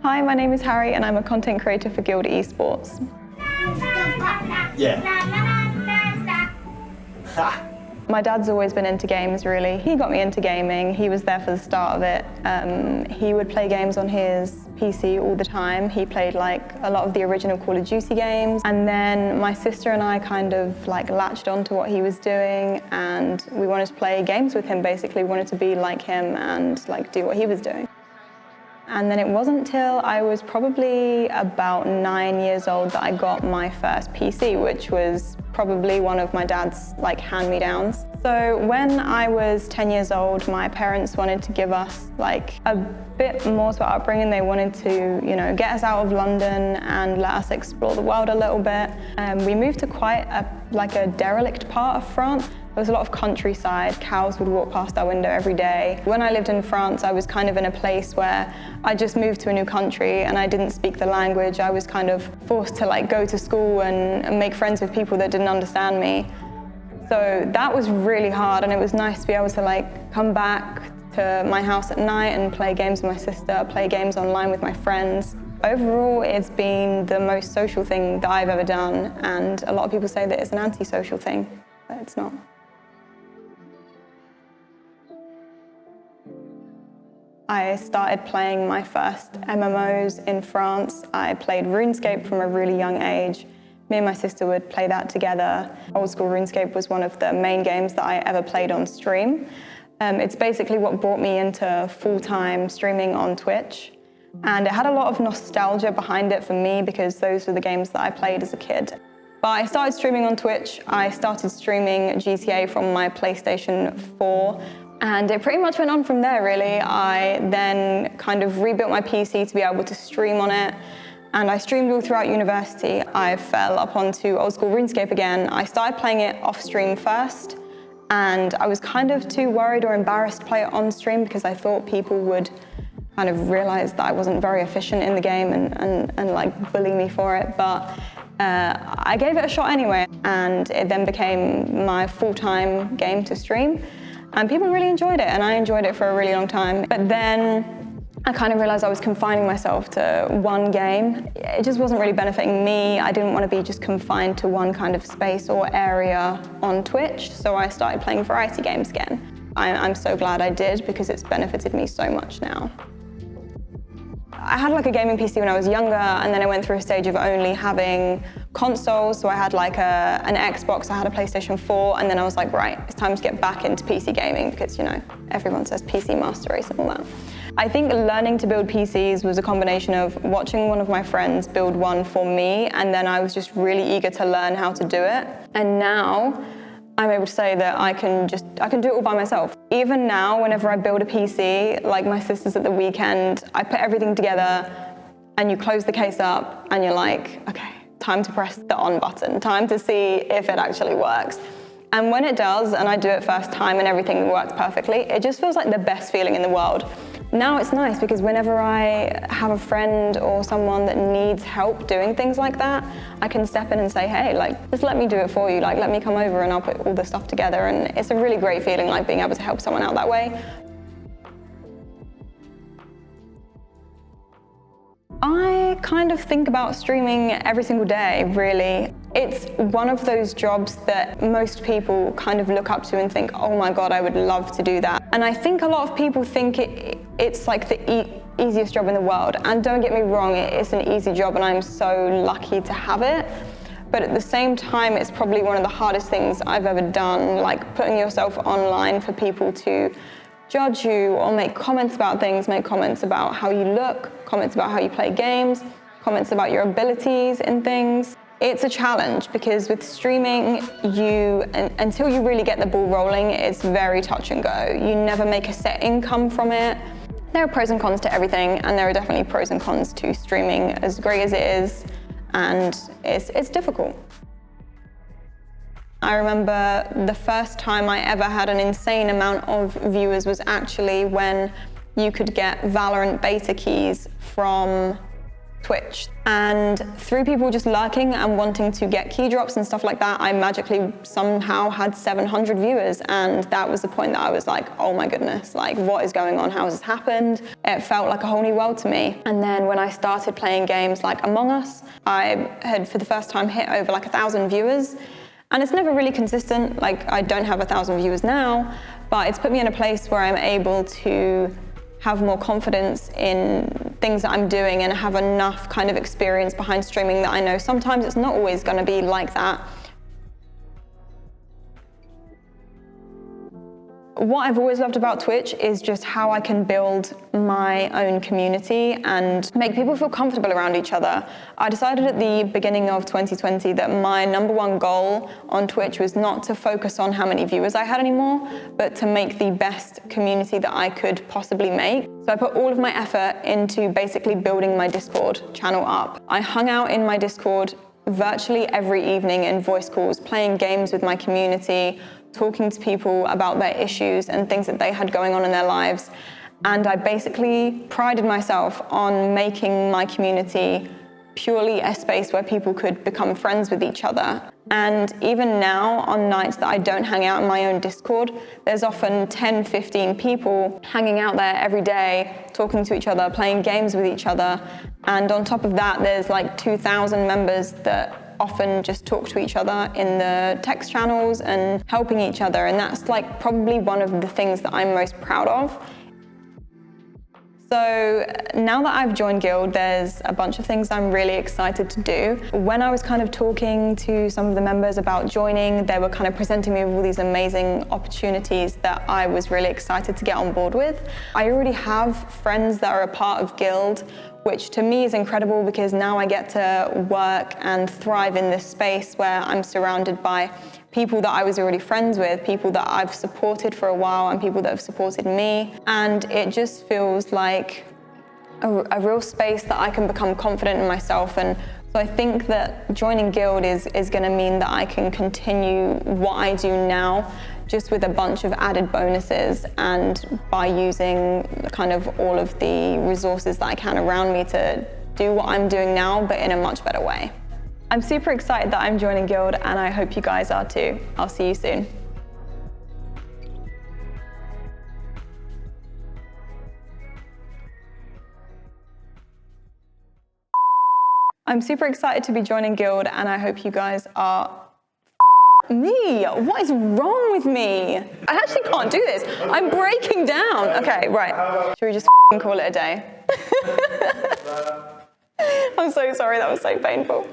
Hi, my name is Harrie and I'm a content creator for Guild Esports. Yeah. My dad's always been into games, really. He got me into gaming. He was there for the start of it. He would play games on his PC all the time. He played like a lot of the original Call of Duty games. And then my sister and I kind of like latched onto what he was doing, and we wanted to play games with him, basically. We wanted to be like him and like do what he was doing. And then it wasn't till I was probably about 9 years old that I got my first PC, which was probably one of my dad's like hand-me-downs. So when I was 10 years old, my parents wanted to give us like a bit more to our upbringing. They wanted to, get us out of London and let us explore the world a little bit. We moved to quite a derelict part of France. There was a lot of countryside. Cows would walk past our window every day. When I lived in France, I was kind of in a place where I just moved to a new country and I didn't speak the language. I was kind of forced to like go to school and make friends with people that didn't understand me. So that was really hard, and it was nice to be able to like come back to my house at night and play games with my sister, play games online with my friends. Overall, it's been the most social thing that I've ever done, and a lot of people say that it's an anti-social thing, but it's not. I started playing my first MMOs in France. I played RuneScape from a really young age. Me and my sister would play that together. Old school RuneScape was one of the main games that I ever played on stream. It's basically what brought me into full-time streaming on Twitch. And it had a lot of nostalgia behind it for me because those were the games that I played as a kid. But I started streaming on Twitch. I started streaming GTA from my PlayStation 4. And it pretty much went on from there, really. I then kind of rebuilt my PC to be able to stream on it. And I streamed all throughout university. I fell up onto old school RuneScape again. I started playing it off stream first, and I was kind of too worried or embarrassed to play it on stream because I thought people would kind of realize that I wasn't very efficient in the game and like bully me for it. But I gave it a shot anyway, and it then became my full-time game to stream. And people really enjoyed it, and I enjoyed it for a really long time. But then I kind of realized I was confining myself to one game. It just wasn't really benefiting me. I didn't want to be just confined to one kind of space or area on Twitch, so I started playing variety games again. I'm so glad I did because it's benefited me so much now. I had like a gaming PC when I was younger, and then I went through a stage of only having consoles. So I had like an Xbox, I had a PlayStation 4, and then I was like, right, it's time to get back into PC gaming because, everyone says PC master race and all that. I think learning to build PCs was a combination of watching one of my friends build one for me, and then I was just really eager to learn how to do it. And now I'm able to say that I can do it all by myself. Even now, whenever I build a PC, like my sister's at the weekend, I put everything together and you close the case up and you're like, okay, time to press the on button, time to see if it actually works. And when it does, and I do it first time and everything works perfectly, it just feels like the best feeling in the world. Now it's nice because whenever I have a friend or someone that needs help doing things like that, I can step in and say, hey, just let me do it for you. Let me come over and I'll put all the stuff together. And it's a really great feeling, being able to help someone out that way. I kind of think about streaming every single day, really. It's one of those jobs that most people kind of look up to and think, oh my God, I would love to do that. And I think a lot of people think it's like the easiest job in the world. And don't get me wrong, it's an easy job and I'm so lucky to have it. But at the same time, it's probably one of the hardest things I've ever done, like putting yourself online for people to judge you or make comments about things, make comments about how you look, comments about how you play games, comments about your abilities in things. It's a challenge because with streaming, until you really get the ball rolling, it's very touch and go. You never make a set income from it. There are pros and cons to everything, and there are definitely pros and cons to streaming, as great as it is, and it's difficult. I remember the first time I ever had an insane amount of viewers was actually when you could get Valorant beta keys from Twitch. And through people just lurking and wanting to get key drops and stuff like that, I magically somehow had 700 viewers. And that was the point that I was like, oh my goodness, like what is going on? How has this happened? It felt like a whole new world to me. And then when I started playing games like Among Us, I had for the first time hit over like 1,000 viewers. And it's never really consistent. Like I don't have 1,000 viewers now, but it's put me in a place where I'm able to have more confidence in things that I'm doing and have enough kind of experience behind streaming that I know sometimes it's not always going to be like that. What I've always loved about Twitch is just how I can build my own community and make people feel comfortable around each other. I decided at the beginning of 2020 that my #1 goal on Twitch was not to focus on how many viewers I had anymore, but to make the best community that I could possibly make. So I put all of my effort into basically building my Discord channel up. I hung out in my Discord virtually every evening in voice calls, playing games with my community, talking to people about their issues and things that they had going on in their lives. And I basically prided myself on making my community purely a space where people could become friends with each other. And even now, on nights that I don't hang out in my own Discord, there's often 10, 15 people hanging out there every day, talking to each other, playing games with each other. And on top of that, there's like 2,000 members that often just talk to each other in the text channels and helping each other. And that's like probably one of the things that I'm most proud of. So now that I've joined Guild, there's a bunch of things I'm really excited to do. When I was kind of talking to some of the members about joining, they were kind of presenting me with all these amazing opportunities that I was really excited to get on board with. I already have friends that are a part of Guild, which to me is incredible because now I get to work and thrive in this space where I'm surrounded by people that I was already friends with, people that I've supported for a while and people that have supported me. And it just feels like a real space that I can become confident in myself. And so I think that joining Guild is going to mean that I can continue what I do now, just with a bunch of added bonuses and by using kind of all of the resources that I can around me to do what I'm doing now, but in a much better way. I'm super excited that I'm joining Guild and I hope you guys are too. I'll see you soon. I'm super excited to be joining Guild and I hope you guys are. Me? What is wrong with me? I actually can't do this. I'm breaking down. Okay, right. Should we just call it a day? I'm so sorry, that was so painful.